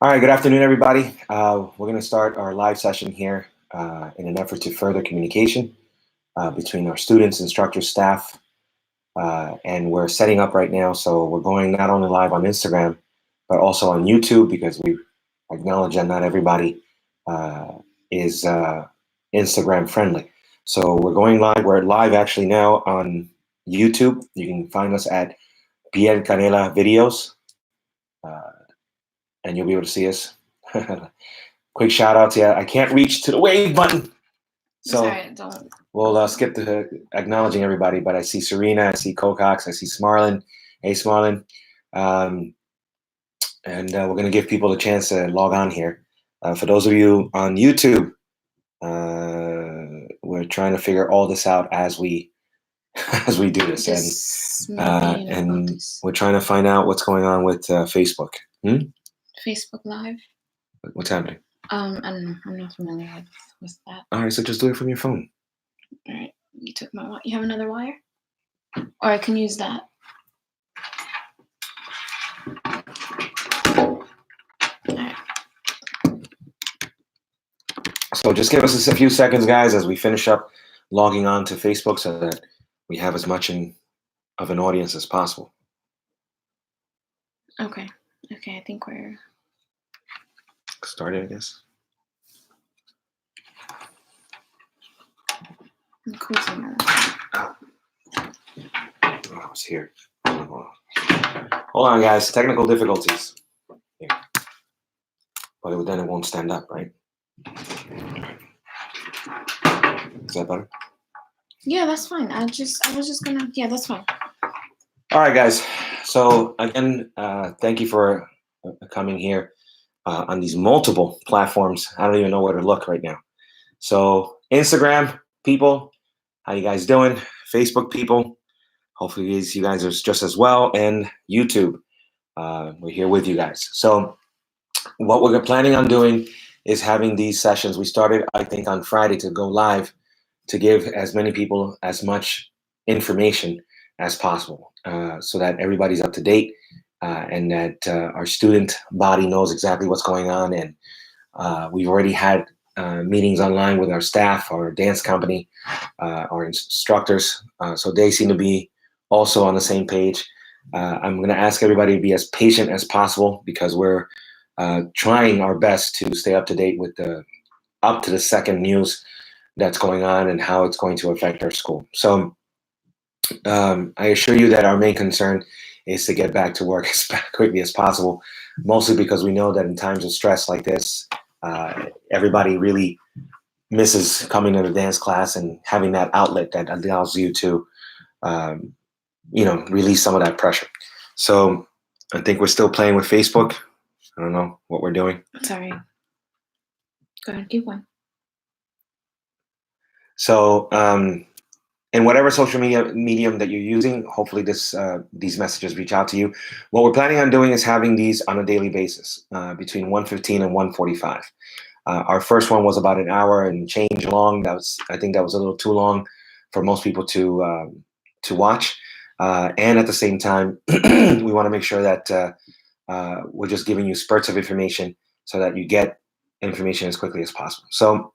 All right, good afternoon, everybody. We're going to start our live session here in an effort to further communication between our students, instructors, staff, and we're setting up right now. So we're going not only live on Instagram, but also on YouTube because we acknowledge that not everybody is Instagram friendly. So we're going live. We're live actually now on YouTube. You can find us at Piel Canela videos. And you'll be able to see us. Quick shout out to you. I can't reach to the wave button. So we'll skip the acknowledging everybody, but I see Serena, I see Cocox, I see Smarlin. Hey, Smarlin. And we're going to give people a chance to log on here. For those of you on YouTube, we're trying to figure all this out as we do this. And we're trying to find out what's going on with Facebook. Facebook Live. What's happening? I don't know. I'm not familiar with that. All right, so just do it from your phone. All right. You took my wire. You have another wire? Or I can use that. All right. So just give us a few seconds, guys, as we finish up logging on to Facebook so that we have as much of an audience as possible. Okay. Okay, I think we're started, I guess. Oh, it's here. Hold on, guys. Technical difficulties. Here. But then it won't stand up, right? Is that better? Yeah, that's fine. I was just gonna. Yeah, that's fine. All right, guys. So again, thank you for coming here on these multiple platforms. I don't even know where to look right now. So Instagram people, how you guys doing? Facebook people, hopefully you guys are just as well. And YouTube, we're here with you guys. So what we're planning on doing is having these sessions. We started, I think, on Friday to go live to give as many people as much information as possible so that everybody's up to date and that our student body knows exactly what's going on. And we've already had meetings online with our staff, our dance company, our instructors. So they seem to be also on the same page. I'm going to ask everybody to be as patient as possible because we're trying our best to stay up to date with the up to the second news that's going on and how it's going to affect our school. So I assure you that our main concern is to get back to work as quickly as possible, mostly because we know that in times of stress like this, everybody really misses coming to the dance class and having that outlet that allows you to, release some of that pressure. So I think we're still playing with Facebook. I don't know what we're doing. Sorry. Go ahead, keep going. So, in whatever social media medium that you're using, hopefully these messages reach out to you. What we're planning on doing is having these on a daily basis between 1:15 and 1:45. Our first one was about an hour and change long. I think that was a little too long for most people to watch. And at the same time, we want to make sure that we're just giving you spurts of information so that you get information as quickly as possible. So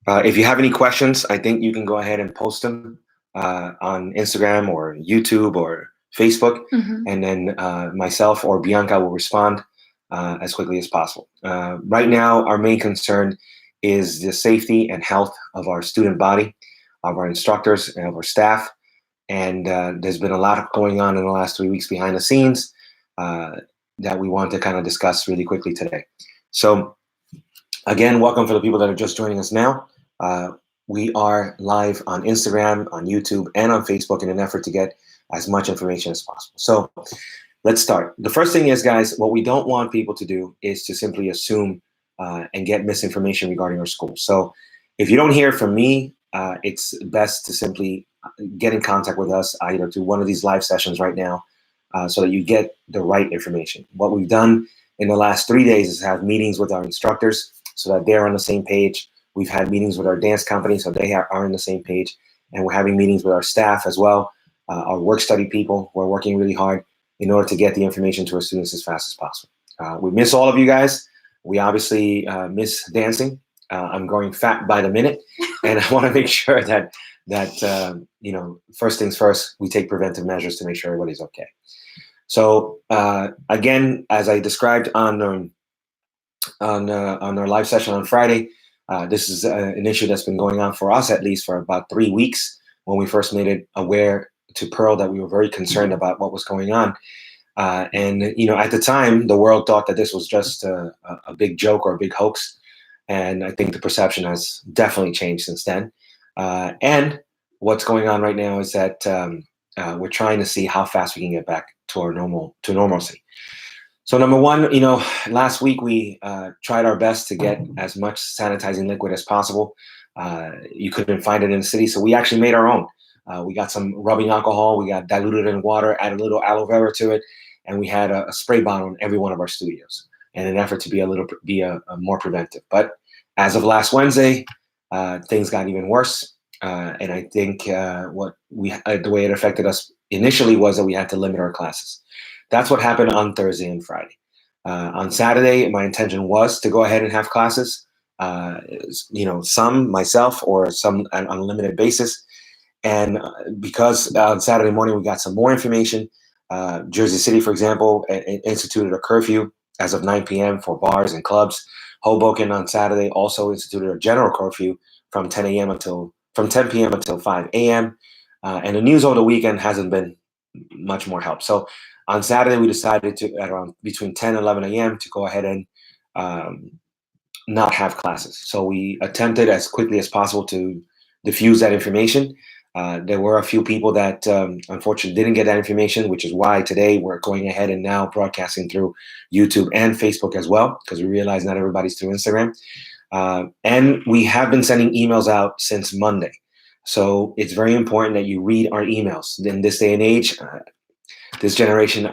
if you have any questions, I think you can go ahead and post them on Instagram or YouTube or Facebook, and then myself or Bianca will respond as quickly as possible. Right now, our main concern is the safety and health of our student body, of our instructors, and of our staff. And there's been a lot going on in the last 3 weeks behind the scenes that we want to kind of discuss really quickly today. So again, welcome for the people that are just joining us now. We are live on Instagram, on YouTube, and on Facebook in an effort to get as much information as possible. So let's start. The first thing is, guys, what we don't want people to do is to simply assume and get misinformation regarding our school. So if you don't hear from me, it's best to simply get in contact with us either through one of these live sessions right now so that you get the right information. What we've done in the last 3 days is have meetings with our instructors so that they're on the same page. We've had meetings with our dance company so they are on the same page. And we're having meetings with our staff as well, our work study people who are working really hard in order to get the information to our students as fast as possible. We miss all of you guys. We obviously miss dancing. I'm growing fat by the minute, and I want to make sure that first things first, we take preventive measures to make sure everybody's okay. So again, as I described on our live session on Friday, this is an issue that's been going on for us at least for about 3 weeks. When we first made it aware to Pearl that we were very concerned about what was going on. And at the time, the world thought that this was just a big joke or a big hoax. And I think the perception has definitely changed since then. And what's going on right now is that we're trying to see how fast we can get back to normalcy. So number one, last week we tried our best to get as much sanitizing liquid as possible. You couldn't find it in the city, so we actually made our own. We got some rubbing alcohol, we got diluted in water, added a little aloe vera to it, and we had a spray bottle in every one of our studios in an effort to be a more preventive. But as of last Wednesday, things got even worse, and I think the way it affected us initially was that we had to limit our classes. That's what happened on Thursday and Friday. On Saturday, my intention was to go ahead and have classes, some myself or some on a limited basis. And because on Saturday morning we got some more information, Jersey City, for example, instituted a curfew as of 9 p.m. for bars and clubs. Hoboken on Saturday also instituted a general curfew from 10 p.m. until 5 a.m. And the news over the weekend hasn't been much more help. So on Saturday, we decided to, at around between 10 and 11 a.m., to go ahead and not have classes. So we attempted as quickly as possible to diffuse that information. There were a few people that unfortunately didn't get that information, which is why today we're going ahead and now broadcasting through YouTube and Facebook as well, because we realize not everybody's through Instagram. And we have been sending emails out since Monday. So it's very important that you read our emails. In this day and age, this generation,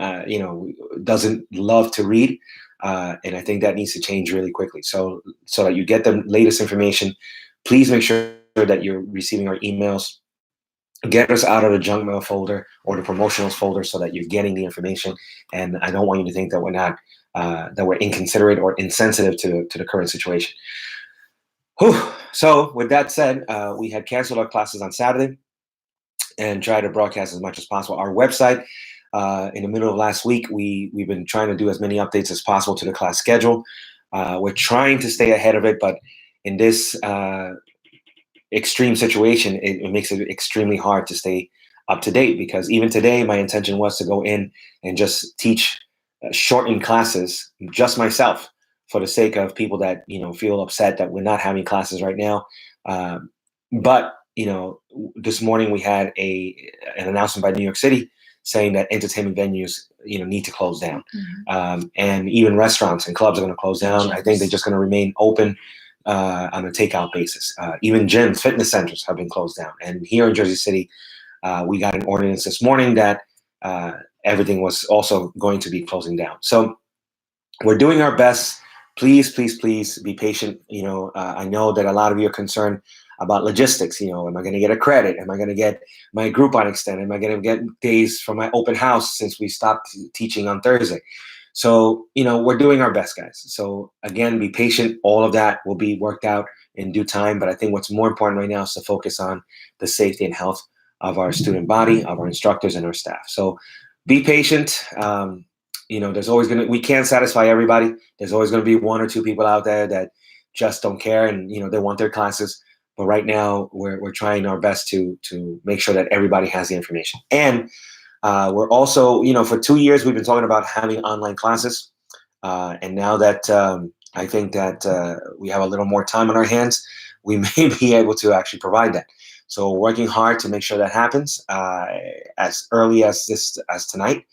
doesn't love to read. And I think that needs to change really quickly. So that you get the latest information, please make sure that you're receiving our emails. Get us out of the junk mail folder or the promotionals folder so that you're getting the information. And I don't want you to think that we're not, that we're inconsiderate or insensitive to the current situation. Whew. So with that said, we had canceled our classes on Saturday and tried to broadcast as much as possible. Our website, in the middle of last week, we've been trying to do as many updates as possible to the class schedule. We're trying to stay ahead of it, but in this extreme situation, it makes it extremely hard to stay up to date, because even today, my intention was to go in and just teach shortened classes, just myself, for the sake of people that feel upset that we're not having classes right now. But this morning we had an announcement by New York City saying that entertainment venues need to close down, and even restaurants and clubs are going to close down. I think they're just going to remain open on a takeout basis. Even gyms, fitness centers have been closed down. And here in Jersey City, we got an ordinance this morning that everything was also going to be closing down. So we're doing our best. Please, please, please be patient. I know that a lot of you are concerned about logistics. Am I going to get a credit? Am I going to get my Groupon extended? Am I going to get days for my open house since we stopped teaching on Thursday? So, we're doing our best, guys. So again, be patient. All of that will be worked out in due time. But I think what's more important right now is to focus on the safety and health of our student body, of our instructors, and our staff. So be patient. There's always we can't satisfy everybody. There's always going to be one or two people out there that just don't care and, they want their classes. But right now we're trying our best to make sure that everybody has the information. And we're also, for 2 years, we've been talking about having online classes. And now that I think that we have a little more time on our hands, we may be able to actually provide that. So we're working hard to make sure that happens as early as tonight.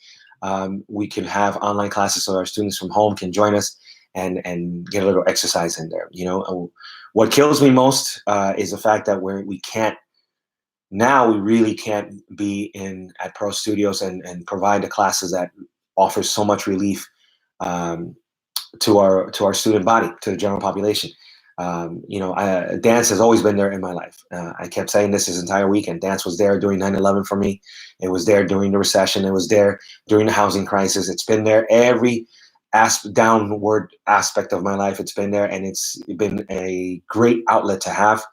We can have online classes so our students from home can join us and get a little exercise in there. What kills me most is the fact that we really can't be at Pro Studios and provide the classes that offer so much relief to our student body, to the general population. Dance has always been there in my life. I kept saying this entire weekend. Dance was there during 9/11 for me. It was there during the recession. It was there during the housing crisis. It's been there every downward aspect of my life. It's been there, and it's been a great outlet to have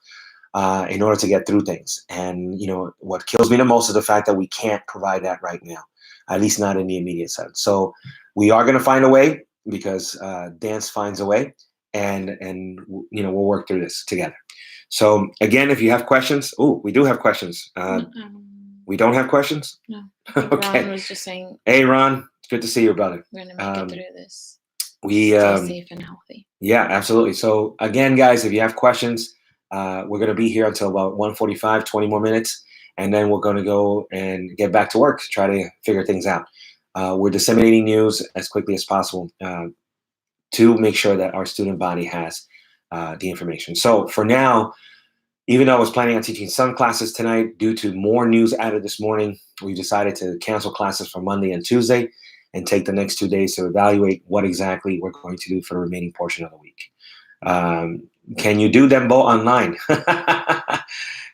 in order to get through things. And what kills me the most is the fact that we can't provide that right now, at least not in the immediate sense. So we are going to find a way, because dance finds a way, and we'll work through this together. So again, if you have questions, we do have questions. We don't have questions? No. I think Okay. Ron was just saying, Hey, Ron, it's good to see you, brother. we're going to make it through this. We Stay safe and healthy. Yeah, absolutely. So again, guys, if you have questions, we're going to be here until about 1:45, 20 more minutes, and then we're going to go and get back to work to try to figure things out. We're disseminating news as quickly as possible to make sure that our student body has the information. So for now, even though I was planning on teaching some classes tonight, due to more news added this morning, we decided to cancel classes for Monday and Tuesday and take the next 2 days to evaluate what exactly we're going to do for the remaining portion of the week. Can you do them both online?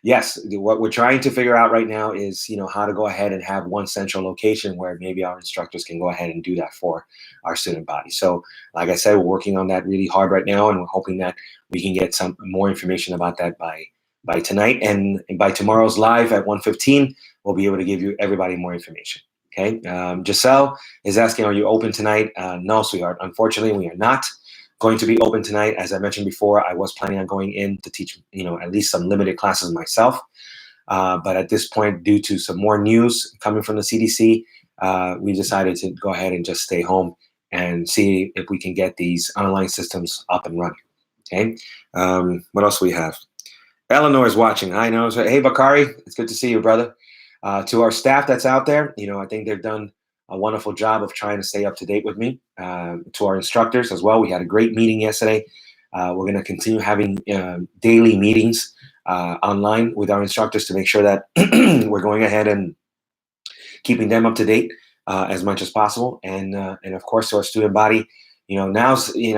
Yes. What we're trying to figure out right now is, how to go ahead and have one central location where maybe our instructors can go ahead and do that for our student body. So like I said, we're working on that really hard right now, and we're hoping that we can get some more information about that by tonight, and by tomorrow's live at 1:15, we'll be able to give everybody more information. Okay. Giselle is asking, are you open tonight? No, sweetheart. Unfortunately, we are not going to be open tonight. As I mentioned before, I was planning on going in to teach, at least some limited classes myself. But at this point, due to some more news coming from the CDC, we decided to go ahead and just stay home and see if we can get these online systems up and running. Okay. What else we have? Eleanor is watching. I know. Hey, Bakari, it's good to see you, brother. To our staff that's out there, I think they've done a wonderful job of trying to stay up to date with me. To our instructors as well, we had a great meeting yesterday. We're going to continue having daily meetings online with our instructors to make sure that we're going ahead and keeping them up to date as much as possible. And of course, to our student body, now,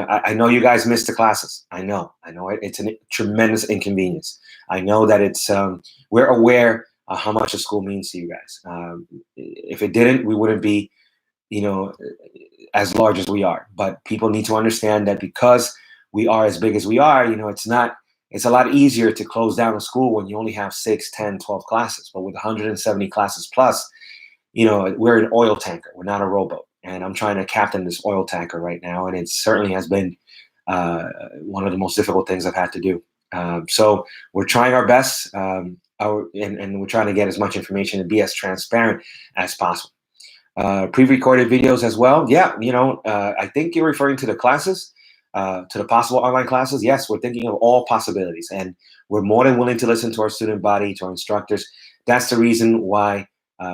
I know you guys missed the classes. I know it's a tremendous inconvenience. I know that it's, we're aware of how much a school means to you guys. If it didn't, we wouldn't be, as large as we are. But people need to understand that because we are as big as we are, it's a lot easier to close down a school when you only have 6, 10, 12 classes. But with 170 classes plus, we're an oil tanker. We're not a rowboat. And I'm trying to captain this oil tanker right now. And it certainly has been one of the most difficult things I've had to do. So we're trying our best, and we're trying to get as much information and be as transparent as possible. Pre-recorded videos as well. Yeah, I think you're referring to the classes, to the possible online classes. Yes, we're thinking of all possibilities. And we're more than willing to listen to our student body, to our instructors. That's the reason why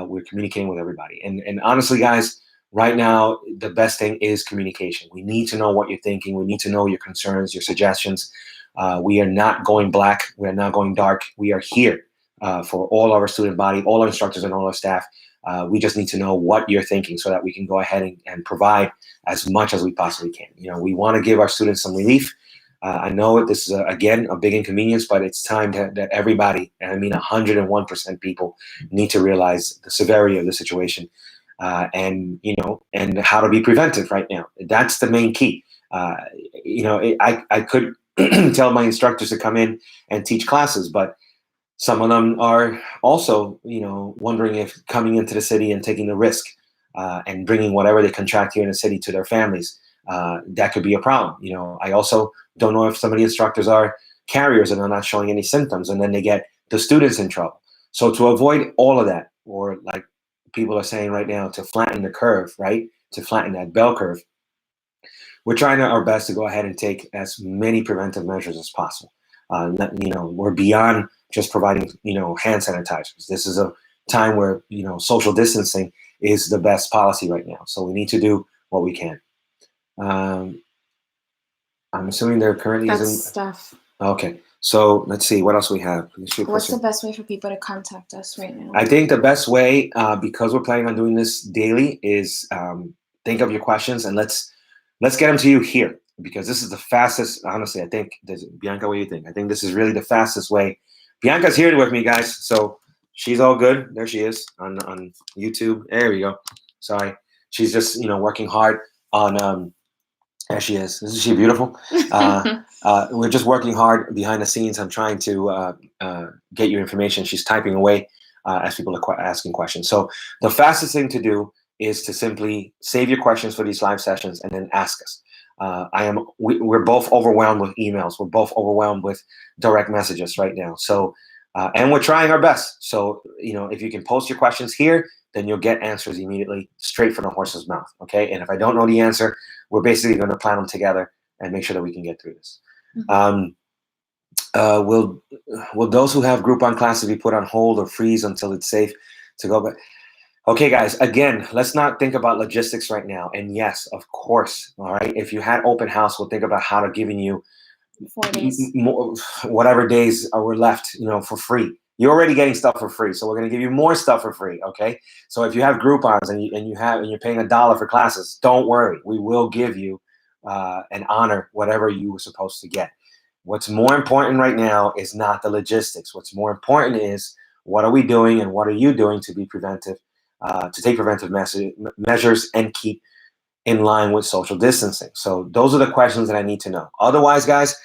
we're communicating with everybody. And honestly, guys, right now, the best thing is communication. We need to know what you're thinking. We need to know your concerns, your suggestions. We are not going black. We are not going dark. We are here for all our student body, all our instructors, and all our staff. We just need to know what you're thinking so that we can go ahead and provide as much as we possibly can. We want to give our students some relief. I know this is, again, a big inconvenience, but it's time that everybody, and I mean 101% people, need to realize the severity of the situation. And how to be preventive right now. That's the main key. I could tell my instructors to come in and teach classes, but some of them are also, wondering if coming into the city and taking the risk and bringing whatever they contract here in the city to their families, that could be a problem. I also don't know if some of the instructors are carriers and are not showing any symptoms, and then they get the students in trouble. So to avoid all of that, or like people are saying right now, to flatten the curve, right? To flatten that bell curve. We're trying our best to go ahead and take as many preventive measures as possible. We're beyond just providing, hand sanitizers. This is a time where, social distancing is the best policy right now. So we need to do what we can. I'm assuming there currently That's isn't. stuff. Okay. So let's see what else we have. What's the best way for people to contact us right now? I think the best way, because we're planning on doing this daily, is think of your questions and let's get them to you here, because this is the fastest. Honestly, I think, Bianca, what do you think? I think this is really the fastest way. Bianca's here with me, guys, so she's all good. There she is on YouTube. There we go. Sorry, she's just working hard on There she is. Isn't she beautiful? We're just working hard behind the scenes. I'm trying to get your information. She's typing away as people are asking questions. So the fastest thing to do is to simply save your questions for these live sessions and then ask us. We're both overwhelmed with emails. We're both overwhelmed with direct messages right now. So, and we're trying our best. So, if you can post your questions here, then you'll get answers immediately straight from the horse's mouth. Okay. And if I don't know the answer, we're basically going to plan them together and make sure that we can get through this. Mm-hmm. Will those who have Groupon classes be put on hold or freeze until it's safe to go back? Okay, guys, again, let's not think about logistics right now. And yes, of course, all right, if you had open house, we'll think about how to giving you 4 days. Whatever days were left, for free. You're already getting stuff for free, so we're going to give you more stuff for free, okay? So if you have Groupons and you're paying $1 for classes, don't worry. We will give you and honor whatever you were supposed to get. What's more important right now is not the logistics. What's more important is what are we doing and what are you doing to be preventive, to take preventive measures and keep in line with social distancing. So those are the questions that I need to know. Otherwise, guys,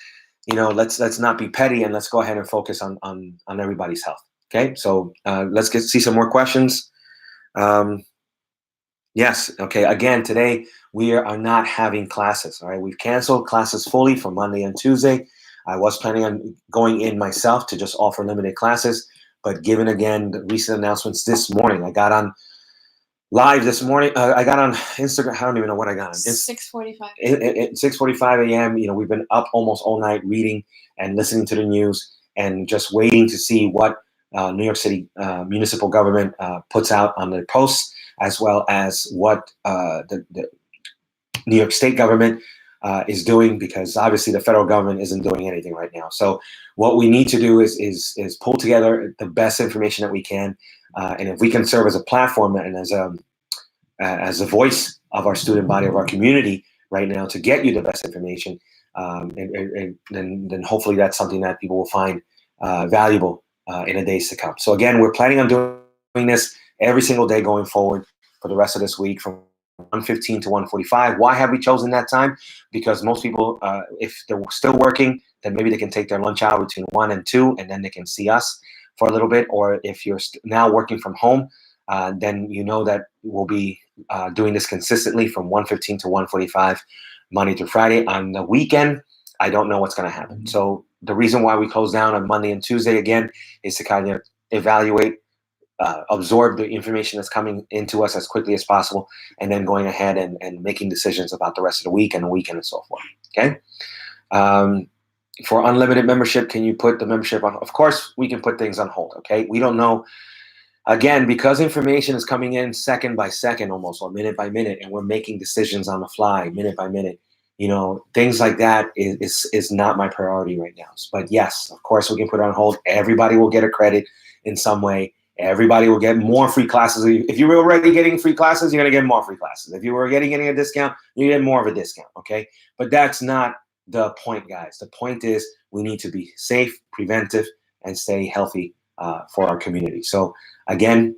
let's not be petty and let's go ahead and focus on everybody's health. Okay, so let's see some more questions. Yes. Okay. Again, today we are not having classes. All right, we've canceled classes fully for Monday and Tuesday. I was planning on going in myself to just offer limited classes, but given again the recent announcements this morning, I got on live this morning. I got on Instagram. I don't even know what I got on. 6:45. 6:45 a.m. We've been up almost all night reading and listening to the news and just waiting to see what New York City municipal government puts out on their posts, as well as what the New York State government is doing, because obviously the federal government isn't doing anything right now. So what we need to do is pull together the best information that we can. And if we can serve as a platform and as a voice of our student body, of our community right now, to get you the best information, and then hopefully that's something that people will find valuable in the days to come. So again, we're planning on doing this every single day going forward for the rest of this week from 1:15 to 1:45. Why have we chosen that time? Because most people, if they're still working, then maybe they can take their lunch hour between 1 and 2, and then they can see us for a little bit. Or if you're now working from home, then you know that we'll be doing this consistently from 1:15 to 1:45, Monday through Friday. On the weekend, I don't know what's going to happen. So the reason why we close down on Monday and Tuesday again is to kind of evaluate, absorb the information that's coming into us as quickly as possible, and then going ahead and making decisions about the rest of the week and the weekend and so forth. Okay. For unlimited membership, can you put the membership on? Of course, we can put things on hold. Okay. We don't know. Again, because information is coming in second by second almost, or minute by minute, and we're making decisions on the fly, minute by minute, things like that is not my priority right now. But yes, of course, we can put it on hold. Everybody will get a credit in some way. Everybody will get more free classes. If you were already getting free classes, you're going to get more free classes. If you were getting a discount, you get more of a discount, okay? But that's not the point, guys. The point is we need to be safe, preventive, and stay healthy for our community. So again,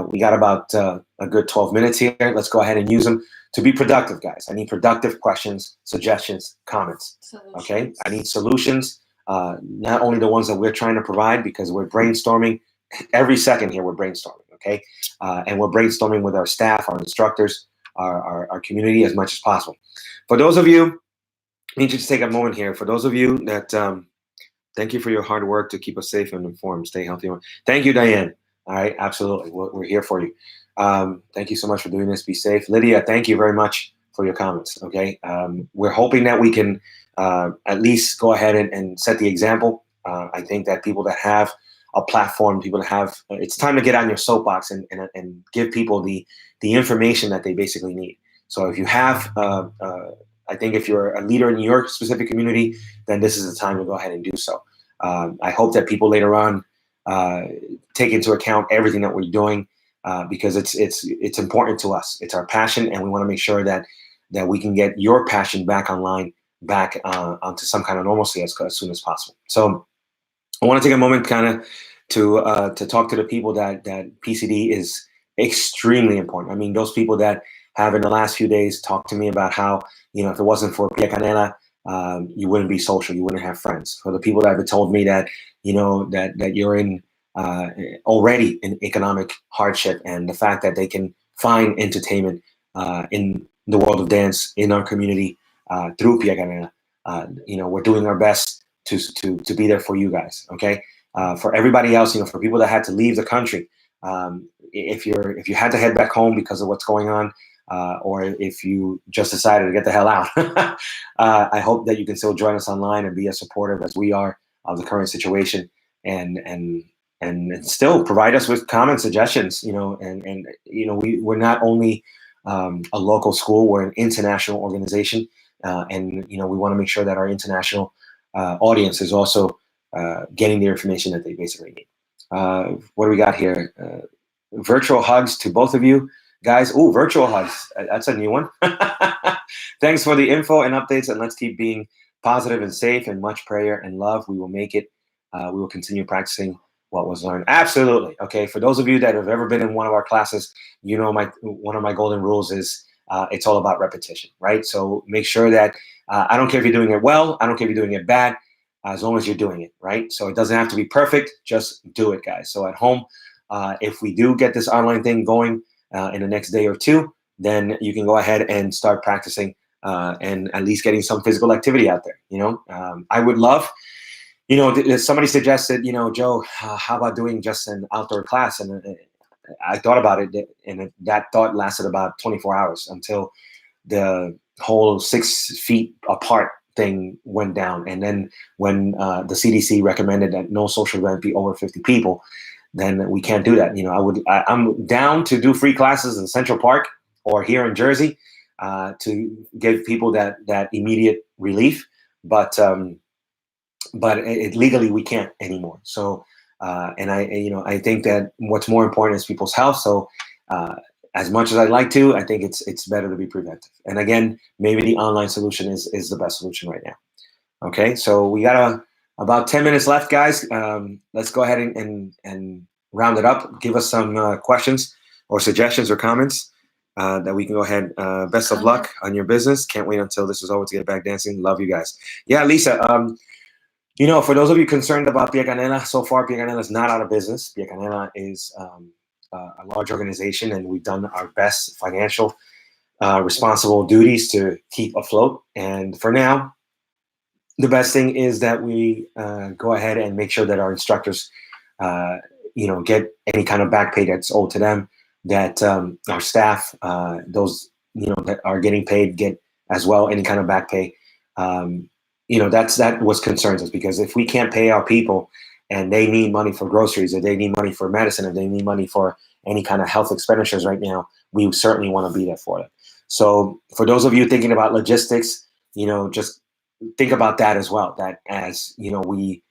we got about a good 12 minutes here. Let's go ahead and use them to be productive, guys. I need productive questions, suggestions, comments, okay? I need solutions, not only the ones that we're trying to provide, because we're brainstorming. Every second here, we're brainstorming, okay? And we're brainstorming with our staff, our instructors, our community as much as possible. For those of you, I need you to take a moment here. For those of you that, thank you for your hard work to keep us safe and informed, stay healthy. Thank you, Diane. All right, absolutely. We're here for you. Thank you so much for doing this. Be safe. Lydia, thank you very much for your comments, okay? We're hoping that we can at least go ahead and set the example. I think that people that have a platform, people that have, it's time to get on your soapbox and give people the information that they basically need. So if you have, I think if you're a leader in your specific community, then this is the time to go ahead and do so. I hope that people later on take into account everything that we're doing, because it's important to us. It's our passion, and we want to make sure that we can get your passion back online, back onto some kind of normalcy as soon as possible. So I want to take a moment kind of to talk to the people that PCD is extremely important. I mean, those people that have in the last few days talked to me about how, if it wasn't for Piel Canela, you wouldn't be social, you wouldn't have friends. For the people that have told me that, that you're in already in economic hardship, and the fact that they can find entertainment in the world of dance in our community through Piel Canela. We're doing our best to be there for you guys. Okay. For everybody else, for people that had to leave the country, if you had to head back home because of what's going on, or if you just decided to get the hell out, I hope that you can still join us online and be as supportive as we are of the current situation, and still provide us with comments, suggestions. We're not only a local school, we're an international organization, and we want to make sure that our international audience is also getting the information that they basically need. What do we got here? Virtual hugs to both of you guys. Oh, virtual hugs. That's a new one. Thanks for the info and updates, and let's keep being positive and safe, and much prayer and love. We will make it. We will continue practicing what was learned. Absolutely. Okay. For those of you that have ever been in one of our classes, one of my golden rules is it's all about repetition, right? So make sure that I don't care if you're doing it well, I don't care if you're doing it bad, as long as you're doing it, right? So it doesn't have to be perfect, just do it, guys. So at home, if we do get this online thing going in the next day or two, then you can go ahead and start practicing and at least getting some physical activity out there. I would love, somebody suggested, Joe, how about doing just an outdoor class? And I thought about it, and that thought lasted about 24 hours until the whole 6 feet apart thing went down. And then when the CDC recommended that no social event be over 50 people, then we can't do that. I'm down to do free classes in Central Park or here in Jersey to give people that immediate relief, but legally we can't anymore. So, and I think that what's more important is people's health. So, as much as I'd like to, I think it's better to be preventive. And again, maybe the online solution is the best solution right now. Okay, so we got about 10 minutes left, guys. Let's go ahead and round it up. Give us some questions or suggestions or comments that we can go ahead. Best of luck on your business. Can't wait until this is over to get back dancing. Love you guys. Yeah, Lisa. For those of you concerned about Piel Canela, so far Piel Canela is not out of business. Piel Canela is a large organization, and we've done our best financial, responsible duties to keep afloat. And for now, the best thing is that we go ahead and make sure that our instructors, get any kind of back pay that's owed to them. That our staff, those that are getting paid, get as well any kind of back pay. That was concerns us, because if we can't pay our people and they need money for groceries, or they need money for medicine, or they need money for any kind of health expenditures right now, we certainly want to be there for them. So for those of you thinking about logistics, just think about that as well. That as we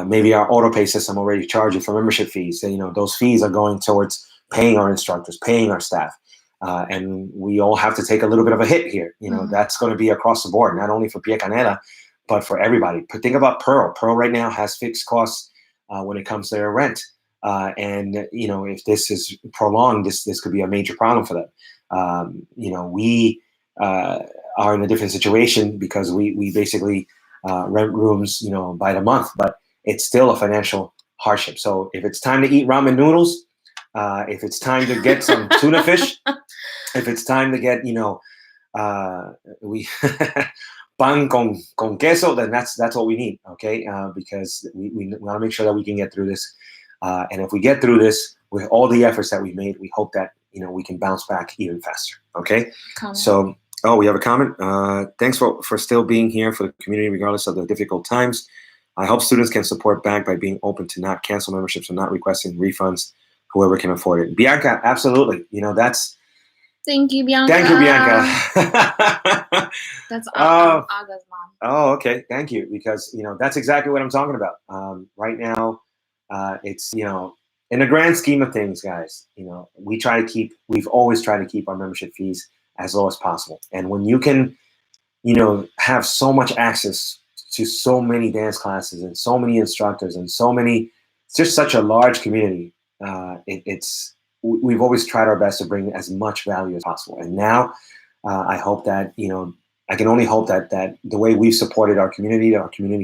maybe our auto pay system already charges for membership fees. Those fees are going towards paying our instructors, paying our staff. And we all have to take a little bit of a hit here. That's going to be across the board, not only for Piel Canela, but for everybody. But think about Pearl. Pearl right now has fixed costs when it comes to their rent. And if this is prolonged, this could be a major problem for them. We are in a different situation because we basically rent rooms, by the month, but it's still a financial hardship. So if it's time to eat ramen noodles, if it's time to get some tuna fish, if it's time to get, we pan con queso, then that's what we need, okay? Because we want to make sure that we can get through this. And if we get through this with all the efforts that we've made, we hope that, we can bounce back even faster, okay? Comment. So, we have a comment. Thanks for still being here for the community, regardless of the difficult times. I hope students can support back by being open to not cancel memberships and not requesting refunds, whoever can afford it. Bianca, absolutely. That's... Thank you, Bianca. Thank you, Bianca. That's Aga's mom. Oh, okay. Thank you. Because, that's exactly what I'm talking about. Right now, it's, in the grand scheme of things, guys, we've always tried to keep our membership fees as low as possible. And when you can, have so much access to so many dance classes and so many instructors and it's just such a large community, it's we've always tried our best to bring as much value as possible. And now I hope that, I can only hope that the way we've supported our community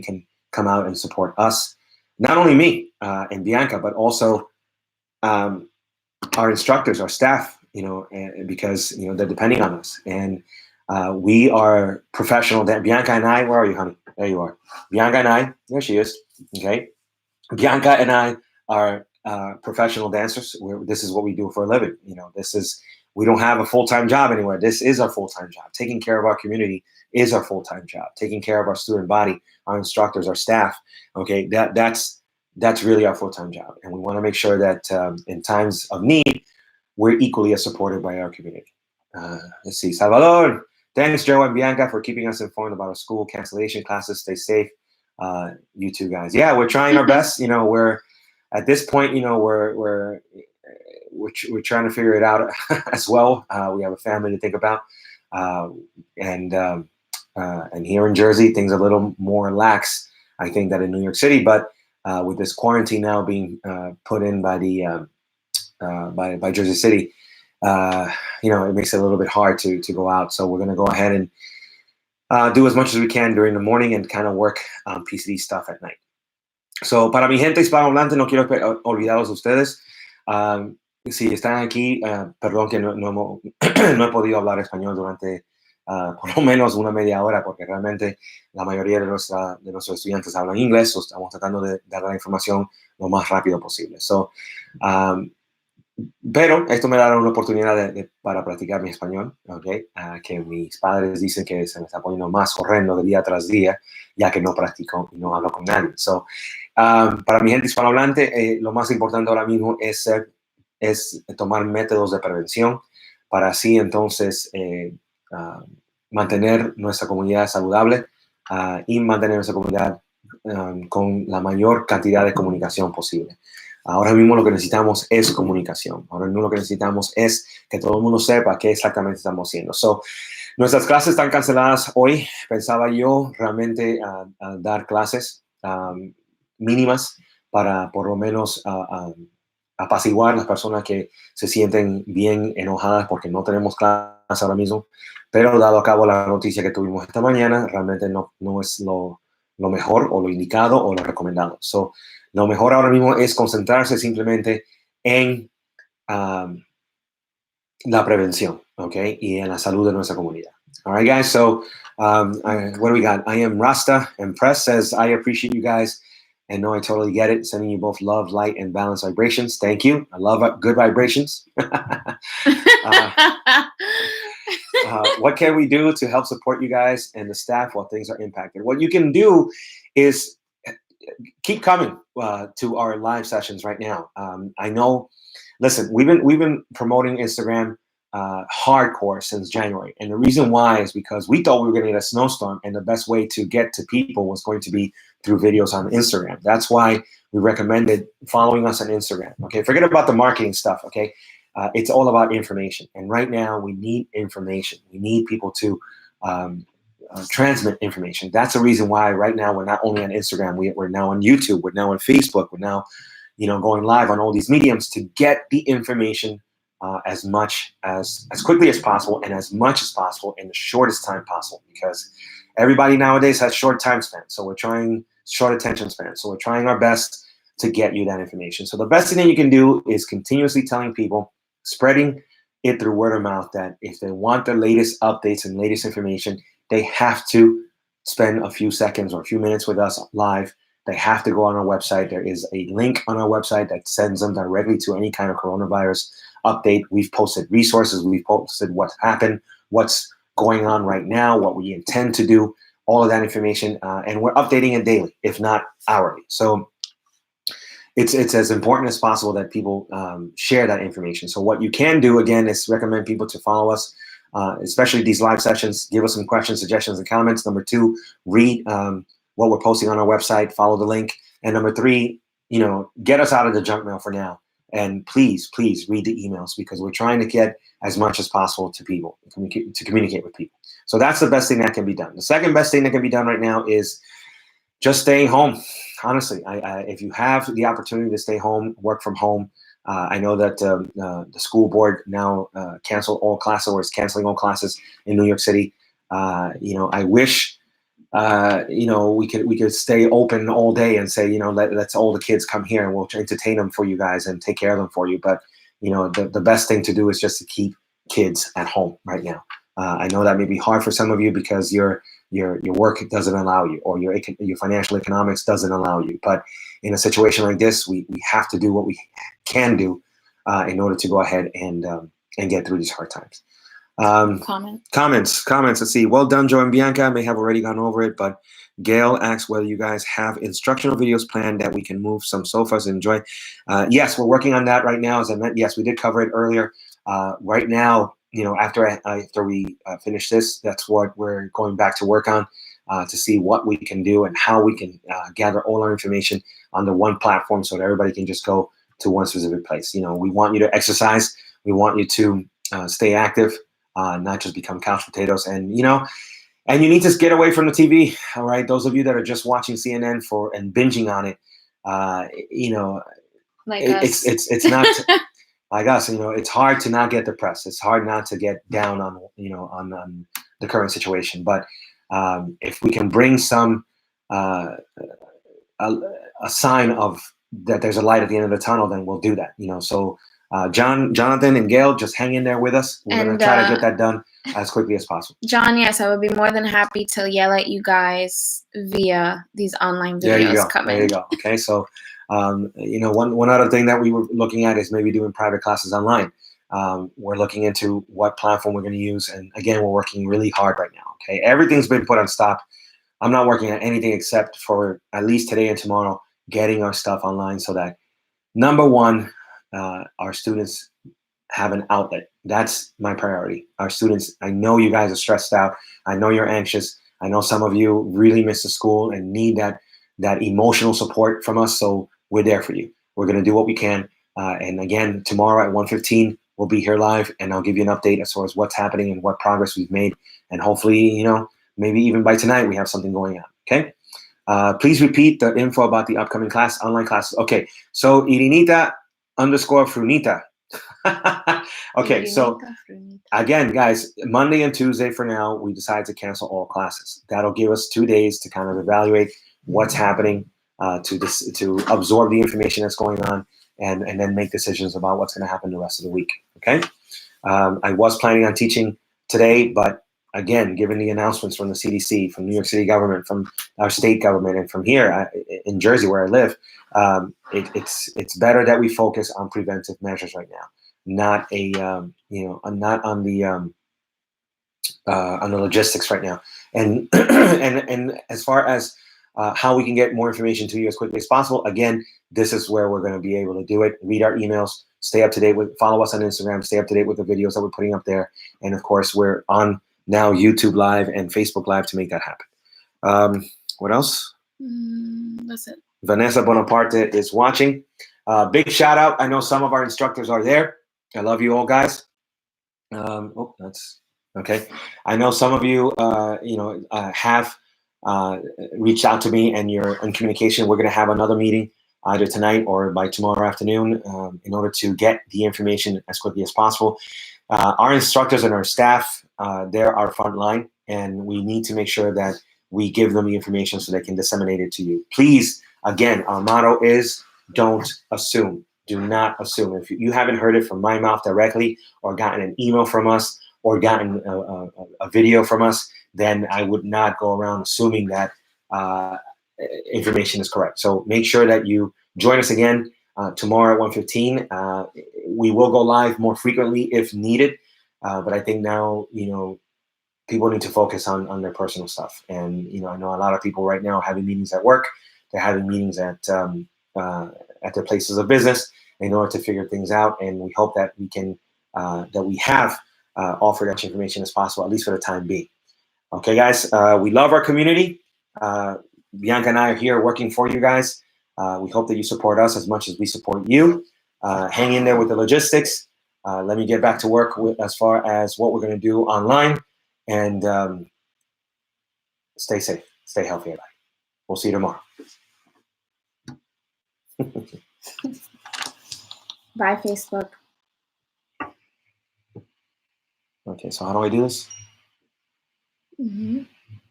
can come out and support us. Not only me and Bianca, but also our instructors, our staff, because, they're depending on us. And we are professional. Bianca and I, where are you, honey? There you are. Bianca and I, there she is. Okay. Bianca and I are professional dancers. This is what we do for a living. We don't have a full-time job anywhere. This is our full-time job. Taking care of our community is our full-time job. Taking care of our student body, our instructors, our staff. Okay, that's really our full-time job. And we want to make sure that in times of need, we're equally as supported by our community. Let's see, Salvador. Thanks, Joe and Bianca, for keeping us informed about our school cancellation classes. Stay safe. You two guys. Yeah, we're trying our best. We're at this point, we're trying to figure it out as well. We have a family to think about, and here in Jersey, things are a little more lax, I think, than in New York City. But with this quarantine now being put in by the by Jersey City, it makes it a little bit hard to go out. So we're going to go ahead and do as much as we can during the morning and kind of work on PCD stuff at night. So, para mi gente hispanohablante, no quiero olvidarlos de ustedes. Si están aquí, perdón que no he podido hablar español durante por lo menos una media hora, porque realmente la mayoría de nuestros estudiantes hablan inglés. So estamos tratando de dar la información lo más rápido posible. So, pero esto me da una oportunidad para practicar mi español, ¿okay? Que mis padres dicen que se me está poniendo más horrendo de día tras día, ya que no practico y no hablo con nadie. So, para mi gente hispanohablante, lo más importante ahora mismo es tomar métodos de prevención para así entonces mantener nuestra comunidad saludable y mantener nuestra comunidad con la mayor cantidad de comunicación posible. Ahora mismo lo que necesitamos es comunicación. Ahora mismo lo que necesitamos es que todo el mundo sepa qué exactamente estamos haciendo. So, nuestras clases están canceladas hoy. Pensaba yo realmente dar clases mínimas para por lo menos apaciguar las personas que se sienten bien enojadas porque no tenemos clases ahora mismo. Pero dado a cabo la noticia que tuvimos esta mañana, realmente no es lo mejor o lo indicado o lo recomendado. So, lo mejor ahora mismo es concentrarse simplemente en la prevención, okay, y en la salud de nuestra comunidad. All right, guys. So, what do we got? I am Rasta, and Press says, I appreciate you guys, and no, I totally get it. Sending you both love, light, and balanced vibrations. Thank you. I love good vibrations. What can we do to help support you guys and the staff while things are impacted? What you can do is keep coming to our live sessions right now. I know, listen, we've been promoting Instagram hardcore since January. And the reason why is because we thought we were going to get a snowstorm, and the best way to get to people was going to be through videos on Instagram. That's why we recommended following us on Instagram. Okay, forget about the marketing stuff. Okay, it's all about information. And right now we need information. We need people to transmit information. That's the reason why right now we're not only on Instagram, we're now on YouTube, we're now on Facebook, we're now, going live on all these mediums to get the information as quickly as possible and as much as possible in the shortest time possible, because everybody nowadays has short time span. So we're trying short attention span. So we're trying our best to get you that information. So the best thing that you can do is continuously telling people, spreading it through word of mouth, that if they want the latest updates and latest information, they have to spend a few seconds or a few minutes with us live. They have to go on our website. There is a link on our website that sends them directly to any kind of coronavirus update. We've posted resources. We've posted what's happened, what's going on right now, what we intend to do, all of that information. And we're updating it daily, if not hourly. So it's as important as possible that people share that information. So what you can do, again, is recommend people to follow us, especially these live sessions. Give us some questions, suggestions, and comments. Number 2, read what we're posting on our website. Follow the link. And number 3, get us out of the junk mail for now. And please read the emails, because we're trying to get as much as possible to people, to communicate with people. So that's the best thing that can be done. The second best thing that can be done right now is just staying home. Honestly, if you have the opportunity to stay home, work from home, I know that the school board now canceled all classes, or is canceling all classes in New York City. I wish we could stay open all day and say, let's all the kids come here and we'll entertain them for you guys and take care of them for you. But the best thing to do is just to keep kids at home right now. I know that may be hard for some of you because your work doesn't allow you, or your financial economics doesn't allow you. But in a situation like this, we have to do what we can do in order to go ahead and get through these hard times. Comments. Let's see. Well done, Joe and Bianca. I may have already gone over it, but Gail asks whether you guys have instructional videos planned that we can move some sofas and enjoy. Yes, we're working on that right now. As I meant, yes, we did cover it earlier. Right now, after we finish this, that's what we're going back to work on to see what we can do and how we can gather all our information on the one platform so that everybody can just go to one specific place. We want you to exercise. We want you to stay active. Not just become couch potatoes, and you need to get away from the TV. All right, those of you that are just watching CNN and binging on it, it's not like us. It's hard to not get depressed. It's hard not to get down on on the current situation. But if we can bring some a sign of that there's a light at the end of the tunnel, then we'll do that. So. Jonathan and Gail, just hang in there with us. We're going to try to get that done as quickly as possible. John, yes, I would be more than happy to yell at you guys via these online videos coming. There you go. Okay, so one other thing that we were looking at is maybe doing private classes online. We're looking into what platform we're going to use, and again, we're working really hard right now. Okay, everything's been put on stop. I'm not working on anything except for at least today and tomorrow getting our stuff online so that number one. Our students have an outlet. That's my priority. Our students, I know you guys are stressed out. I know you're anxious. I know some of you really miss the school and need that emotional support from us. So we're there for you. We're going to do what we can. And again, tomorrow at 1:15, we'll be here live, and I'll give you an update as far as what's happening and what progress we've made. And hopefully, maybe even by tonight, we have something going on. Okay. Please repeat the info about the upcoming online classes. Okay. So Irinita _Frunita. Okay, so again, guys, Monday and Tuesday for now, we decided to cancel all classes. That'll give us 2 days to kind of evaluate what's happening, to absorb the information that's going on, and then make decisions about what's going to happen the rest of the week. Okay, I was planning on teaching today, but again, given the announcements from the CDC, from New York City government, from our state government, and from here in Jersey where I live, it's better that we focus on preventive measures right now, not not on the logistics right now. And and as far as how we can get more information to you as quickly as possible, again, this is where we're going to be able to do it. Read our emails, stay up to date follow us on Instagram, stay up to date with the videos that we're putting up there, and of course, we're on now YouTube Live and Facebook Live to make that happen. What else? That's it. Vanessa Bonaparte is watching. Big shout out. I know some of our instructors are there. I love you all, guys. That's okay. I know some of you, have reached out to me and you're in communication. We're going to have another meeting either tonight or by tomorrow afternoon in order to get the information as quickly as possible. Our instructors and our staff, they're our front line, and we need to make sure that we give them the information so they can disseminate it to you. Please, again, our motto is don't assume. Do not assume. If you haven't heard it from my mouth directly or gotten an email from us or gotten a video from us, then I would not go around assuming that information is correct. So make sure that you join us again tomorrow at 1:15. We will go live more frequently if needed, but I think now, people need to focus on their personal stuff. And, I know a lot of people right now are having meetings at work. They're having meetings at their places of business in order to figure things out. And we hope that we can, that we have offered as much information as possible, at least for the time being. Okay, guys, we love our community. Bianca and I are here working for you guys. We hope that you support us as much as we support you. Hang in there with the logistics. Let me get back to work as far as what we're going to do online. And stay safe, stay healthy, everybody. We'll see you tomorrow. Bye, Facebook. Okay, so how do I do this?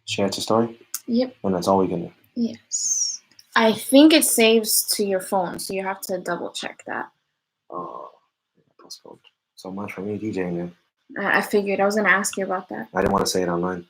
Share to story? Yep. And that's all we can do. Yes. I think it saves to your phone, so you have to double check that. Oh, postcode. So much for me DJing then. I figured I was going to ask you about that. I didn't want to say it online.